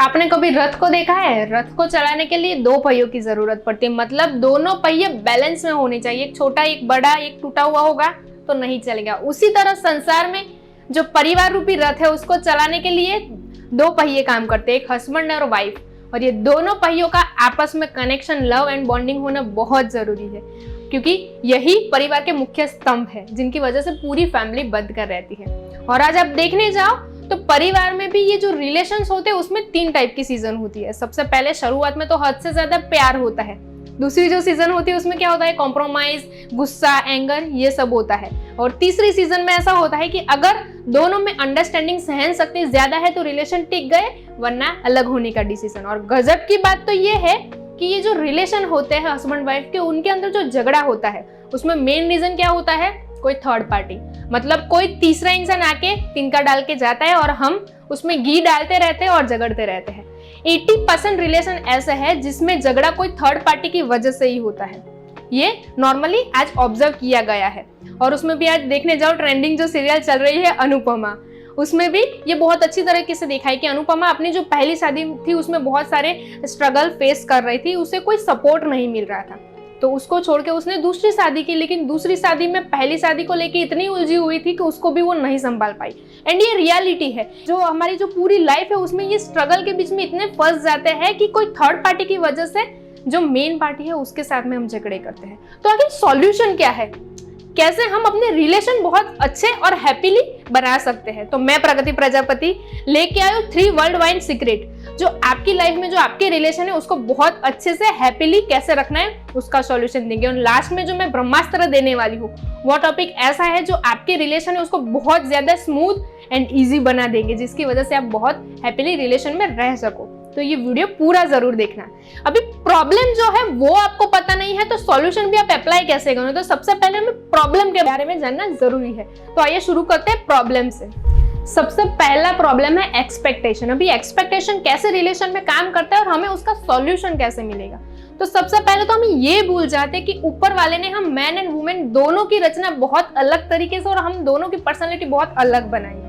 आपने कभी रथ को देखा है? रथ को चलाने के लिए दो पहियों की जरूरत पड़ती है, मतलब दोनों पहिए बैलेंस में होने चाहिए। एक छोटा एक बड़ा, एक टूटा हुआ होगा तो नहीं चलेगा। उसी तरह संसार में जो परिवार रूपी रथ है उसको चलाने के लिए दो पहिए काम करते हैं, एक हस्बैंड और वाइफ। और ये दोनों पहियों का आपस में कनेक्शन, लव एंड बॉन्डिंग होना बहुत जरूरी है, क्योंकि यही परिवार के मुख्य स्तंभ है जिनकी वजह से पूरी फैमिली बंध कर रहती है। और आज आप देखने जाओ तो परिवार में भी ये जो रिलेशंस होते हैं उसमें 3 टाइप की सीजन होती है। सबसे पहले शुरुआत में तो हद से ज्यादा प्यार होता है। दूसरी जो सीजन होती है उसमें क्या होता है, कॉम्प्रोमाइज, गुस्सा, एंगर, ये सब होता है। और तीसरी सीजन में ऐसा होता है कि अगर दोनों में अंडरस्टैंडिंग, सहन शक्ति ज्यादा है तो रिलेशन टिक गए, वरना अलग होने का डिसीजन। और गजब की बात तो ये है कि ये जो रिलेशन होते हैं हस्बैंड वाइफ के, उनके अंदर जो झगड़ा होता है उसमें मेन रीजन क्या होता है, कोई थर्ड पार्टी, मतलब कोई तीसरा इंसान आके तिनका डाल के जाता है और हम उसमें घी डालते रहते हैं और झगड़ते रहते हैं। 80% रिलेशन ऐसा है जिसमें झगड़ा कोई थर्ड पार्टी की वजह से ही होता है। ये नॉर्मली आज ऑब्जर्व किया गया है। और उसमें भी आज देखने जाओ, ट्रेंडिंग जो सीरियल चल रही है अनुपमा, उसमें भी ये बहुत अच्छी तरीके से दिखाई कि अनुपमा अपनी जो पहली शादी थी उसमें बहुत सारे स्ट्रगल फेस कर रही थी, उसे कोई सपोर्ट नहीं मिल रहा था, तो उसको छोड़ के उसने दूसरी शादी की। लेकिन दूसरी शादी में पहली शादी को लेके इतनी उलझी हुई थी कि उसको भी वो नहीं संभाल पाई। एंड ये रियलिटी है, जो हमारी जो पूरी लाइफ है उसमें ये स्ट्रगल के बीच में इतने फंस जाते हैं कि कोई थर्ड पार्टी की वजह से जो मेन पार्टी है उसके साथ में हम झगड़े करते हैं। तो आखिर सॉल्यूशन क्या है, कैसे हम अपने रिलेशन बहुत अच्छे और हैप्पीली बना सकते हैं? तो मैं प्रगति प्रजापति लेके आई हूँ 3 वर्ल्ड वाइड सीक्रेट, जो आपकी लाइफ में जो आपके रिलेशन है उसको बहुत अच्छे से हैप्पीली कैसे रखना है उसका सॉल्यूशन देंगे। और लास्ट में जो मैं ब्रह्मास्त्र देने वाली हूँ वो टॉपिक ऐसा है जो आपके रिलेशन है उसको बहुत ज्यादा स्मूथ एंड ईजी बना देंगे, जिसकी वजह से आप बहुत हैप्पीली रिलेशन में रह सको। तो ये वीडियो पूरा जरूर देखना। अभी प्रॉब्लम जो है वो आपको पता नहीं है तो सॉल्यूशन भी आप अप्लाई कैसे करोगे, तो सबसे पहले हमें प्रॉब्लम के बारे में जानना जरूरी है। तो आइए शुरू करते हैं प्रॉब्लम से। सबसे पहला प्रॉब्लम है एक्सपेक्टेशन। अभी एक्सपेक्टेशन कैसे रिलेशन में काम करता है और हमें उसका सॉल्यूशन कैसे मिलेगा? तो सबसे पहले तो हम ये भूल जाते हैं कि ऊपर वाले ने हम मैन एंड वुमेन दोनों की रचना बहुत अलग तरीके से और हम दोनों की पर्सनैलिटी बहुत अलग बनाई है।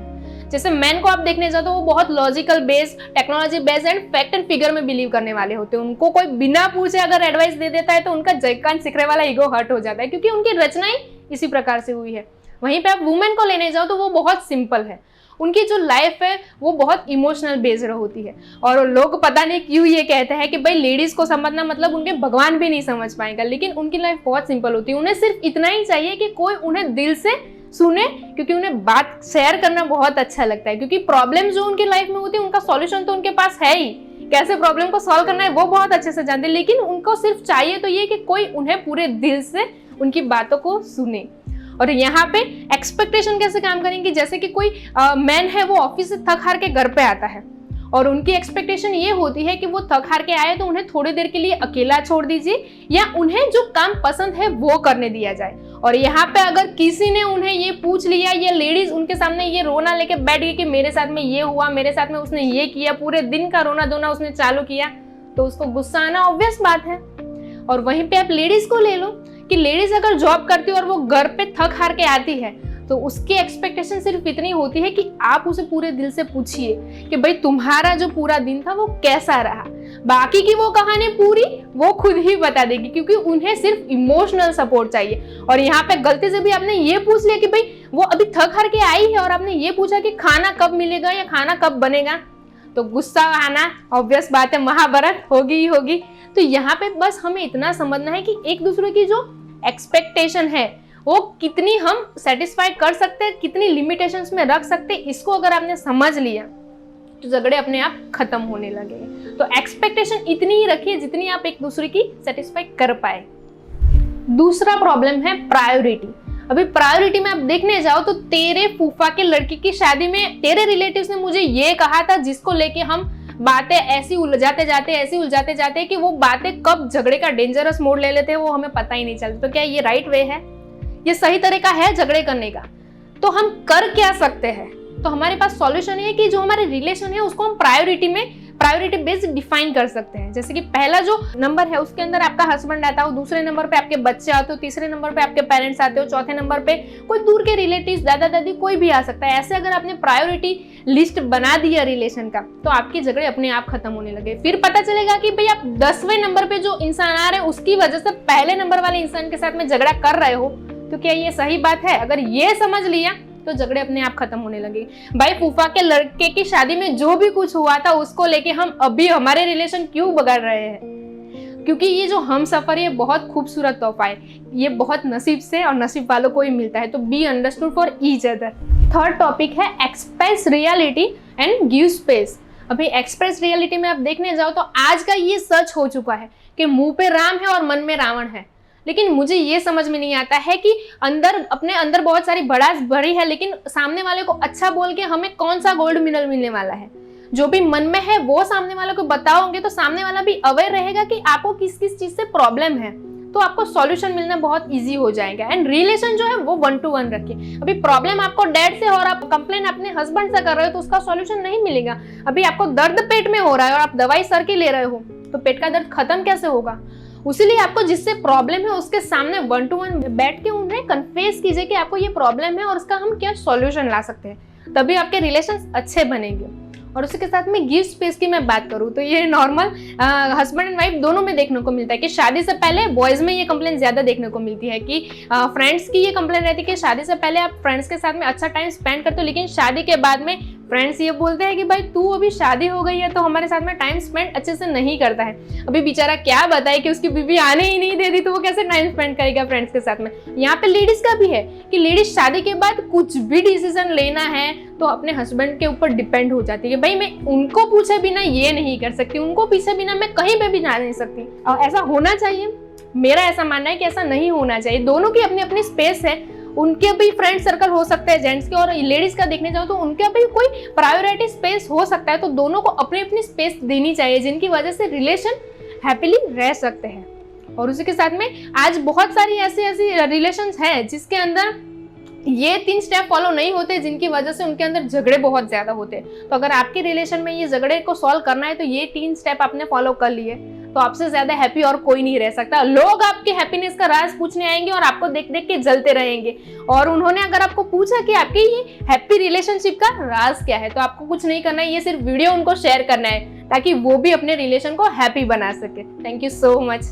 जैसे मैन को आप देखने जाओ तो वो बहुत logical based, technology based and fact and figure में बिलीव करने वाले होते हैं। उनको कोई बिना पूछे अगर एडवाइस दे देता है तो उनका जयकान सिखरे वाला ईगो हर्ट हो जाता है, क्योंकि उनकी रचना ही इसी प्रकार से हुई है। वहीं पे आप वुमेन को लेने जाओ तो वो बहुत सिंपल है, उनकी जो लाइफ है वो बहुत इमोशनल बेस्ड होती है। और लोग पता नहीं क्यों ये कहते हैं कि भाई लेडीज को समझना मतलब उनके भगवान भी नहीं समझ पाएगा, लेकिन उनकी लाइफ बहुत सिंपल होती है। उन्हें सिर्फ इतना ही चाहिए कि कोई उन्हें दिल से सुने, क्योंकि उन्हें बात शेयर करना बहुत अच्छा लगता है। क्योंकि प्रॉब्लम जो उनकी लाइफ में होती है उनका सॉल्यूशन तो उनके पास है ही, कैसे प्रॉब्लम को सॉल्व करना है वो बहुत अच्छे से जानते हैं, लेकिन उनको सिर्फ चाहिए तो ये कि कोई उन्हें पूरे दिल से उनकी बातों को सुने। और यहाँ पे एक्सपेक्टेशन कैसे काम करेंगे, जैसे कि कोई मैन है वो ऑफिस से थक हार के घर पे आता है और उनकी एक्सपेक्टेशन ये होती है कि वो थक हार के आए तो उन्हें थोड़ी देर के लिए अकेला छोड़ दीजिए या उन्हें जो काम पसंद है वो करने दिया जाए। और यहाँ पे अगर किसी ने उन्हें ये पूछ लिया या लेडीज उनके सामने ये रोना लेके बैठ गई कि मेरे साथ में ये हुआ, मेरे साथ में उसने ये किया, पूरे दिन का रोना धोना उसने चालू किया, तो उसको गुस्सा आना ऑब्वियस बात है। और वहीं पे आप लेडीज को ले लो कि लेडीज अगर जॉब करती है और वो घर पे थक हार के आती है तो उसकी एक्सपेक्टेशन सिर्फ इतनी होती है कि आप उसे पूरे दिल से पूछिए कि भाई तुम्हारा जो पूरा दिन था वो कैसा रहा। बाकी की वो कहानी पूरी वो खुद ही बता देगी, क्योंकि उन्हें सिर्फ इमोशनल सपोर्ट चाहिए। और यहाँ पे गलती से भी आपने ये पूछ लिया कि भाई वो अभी थक हार के आई है और आपने ये पूछा कि खाना कब मिलेगा या खाना कब बनेगा, तो गुस्सा आना ऑब्वियस बात है, महाभारत होगी ही होगी। तो यहाँ पे बस हमें इतना समझना है कि एक दूसरे की जो एक्सपेक्टेशन है वो कितनी हम सेटिस्फाई कर सकते हैं, कितनी लिमिटेशंस में रख सकते हैं, इसको अगर आपने समझ लिया तो झगड़े अपने आप खत्म होने लगेंगे। तो एक्सपेक्टेशन इतनी ही रखिए जितनी आप एक दूसरे की सेटिस्फाई कर पाए। दूसरा प्रॉब्लम है प्रायोरिटी। अभी प्रायोरिटी में आप देखने जाओ तो तेरे फूफा के लड़की की शादी में तेरे रिलेटिव्स ने मुझे ये कहा था, जिसको लेके हम बातें ऐसी उलझाते जाते कि वो बातें कब झगड़े का डेंजरस मोड़ ले लेते हैं वो हमें पता ही नहीं चलता। तो क्या ये राइट वे है, ये सही तरीका है झगड़े करने का? तो हम कर क्या सकते हैं? तो हमारे पास सॉल्यूशन है कि जो हमारे रिलेशन है उसको हम प्रायोरिटी बेस्ड डिफाइन कर सकते हैं। जैसे कि पहला जो नंबर है उसके अंदर आपका हस्बैंड आता हो, दूसरे नंबर पे आपके बच्चे आते हो, तीसरे नंबर पे आपके पेरेंट्स आते हो, चौथे नंबर पे कोई दूर के रिलेटिव्स, दादा दादी, कोई भी आ सकता है। ऐसे अगर आपने प्रायोरिटी लिस्ट बना दिया रिलेशन का, तो आपके झगड़े अपने आप खत्म होने लगे। फिर पता चलेगा कि भाई आप 10वें नंबर पे जो इंसान आ रहे हैं उसकी वजह से पहले नंबर वाले इंसान के साथ में झगड़ा कर रहे हो, तो क्या ये सही बात है? अगर ये समझ लिया तो झगड़े अपने आप खत्म होने लगे। भाई फूफा के लड़के की शादी में जो भी कुछ हुआ था उसको लेके हम अभी हमारे रिलेशन क्यों बगाड़ रहे हैं? क्योंकि ये जो हम सफर ये बहुत खूबसूरत तोहफा है, ये बहुत नसीब से और नसीब वालों को ही मिलता है। तो be understood for each other. Third topic है express reality and give space. अभी एक्सप्रेस रियलिटी में आप देखने जाओ तो आज का ये सच हो चुका है कि मुंह पे राम है और मन में रावण है। लेकिन मुझे ये समझ में नहीं आता है कि अपने अंदर बहुत सारी भड़ास भरी है, लेकिन सामने वाले को अच्छा बोल के हमें कौन सा गोल्ड मेडल मिलने वाला है? जो भी मन में है वो सामने वाले को बताओगे तो सामने वाला भी अवेयर रहेगा कि आपको किस किस चीज से प्रॉब्लम है, तो आपको सॉल्यूशन मिलना बहुत इजी हो जाएगा। एंड रिलेशन जो है वो 1 to 1 रखिए। अभी प्रॉब्लम आपको डैड से और आप कंप्लेन अपने हस्बैंड से कर रहे हो तो उसका सॉल्यूशन नहीं मिलेगा। अभी आपको दर्द पेट में हो रहा है और आप दवाई सर की ले रहे हो तो पेट का दर्द खत्म कैसे होगा? उसीलिए आपको जिससे प्रॉब्लम है उसके सामने 1 to 1 बैठ के उन्हें कन्फेस कीजिए कि आपको ये प्रॉब्लम है और उसका हम क्या सॉल्यूशन ला सकते हैं, तभी आपके रिलेशन अच्छे बनेंगे। और उसी के साथ में गिव स्पेस की मैं बात करूँ तो ये नॉर्मल हस्बैंड एंड वाइफ दोनों में देखने को मिलता है कि शादी से पहले बॉयज में ये कंप्लेन ज्यादा देखने को मिलती है कि फ्रेंड्स की ये कंप्लेन रहती है कि शादी से पहले आप फ्रेंड्स के साथ में अच्छा टाइम स्पेंड करते हो, लेकिन शादी के बाद में फ्रेंड्स ये बोलते हैं कि भाई तू अभी शादी हो गई है तो हमारे साथ में टाइम स्पेंड अच्छे से नहीं करता है। अभी बेचारा क्या बताए कि उसकी बीवी आने ही नहीं देती तो वो कैसे टाइम स्पेंड करेगा फ्रेंड्स के साथ में। यहाँ पे लेडीज का भी है कि लेडीज शादी के बाद कुछ भी डिसीजन लेना है तो अपने हस्बैंड के ऊपर डिपेंड हो जाती है। भाई मैं उनको पूछे बिना ये नहीं कर सकती, उनको पूछे बिना मैं कहीं पे भी जा नहीं सकती। और ऐसा होना चाहिए, मेरा ऐसा मानना है कि ऐसा नहीं होना चाहिए। दोनों की अपनी अपनी स्पेस है, उनके भी फ्रेंड सर्कल हो सकते हैं जेंट्स के, और लेडीज का देखने जाओ तो उनका भी कोई प्रायोरिटी स्पेस हो सकता है। तो दोनों को अपनी अपनी स्पेस देनी चाहिए जिनकी वजह से रिलेशन हैप्पीली रह सकते हैं। और उसी के साथ में आज बहुत सारी ऐसी रिलेशंस हैं जिसके अंदर ये 3 स्टेप फॉलो नहीं होते, जिनकी वजह से उनके अंदर झगड़े बहुत ज्यादा होते हैं। तो अगर आपके रिलेशन में ये झगड़े को सॉल्व करना है तो ये 3 स्टेप आपने फॉलो कर लिए तो आपसे ज्यादा हैप्पी और कोई नहीं रह सकता। लोग आपके हैप्पीनेस का राज पूछने आएंगे और आपको देख देख के जलते रहेंगे। और उन्होंने अगर आपको पूछा कि आपके ये हैप्पी रिलेशनशिप का राज क्या है, तो आपको कुछ नहीं करना है, ये सिर्फ वीडियो उनको शेयर करना है ताकि वो भी अपने रिलेशन को हैप्पी बना सके। Thank you so much.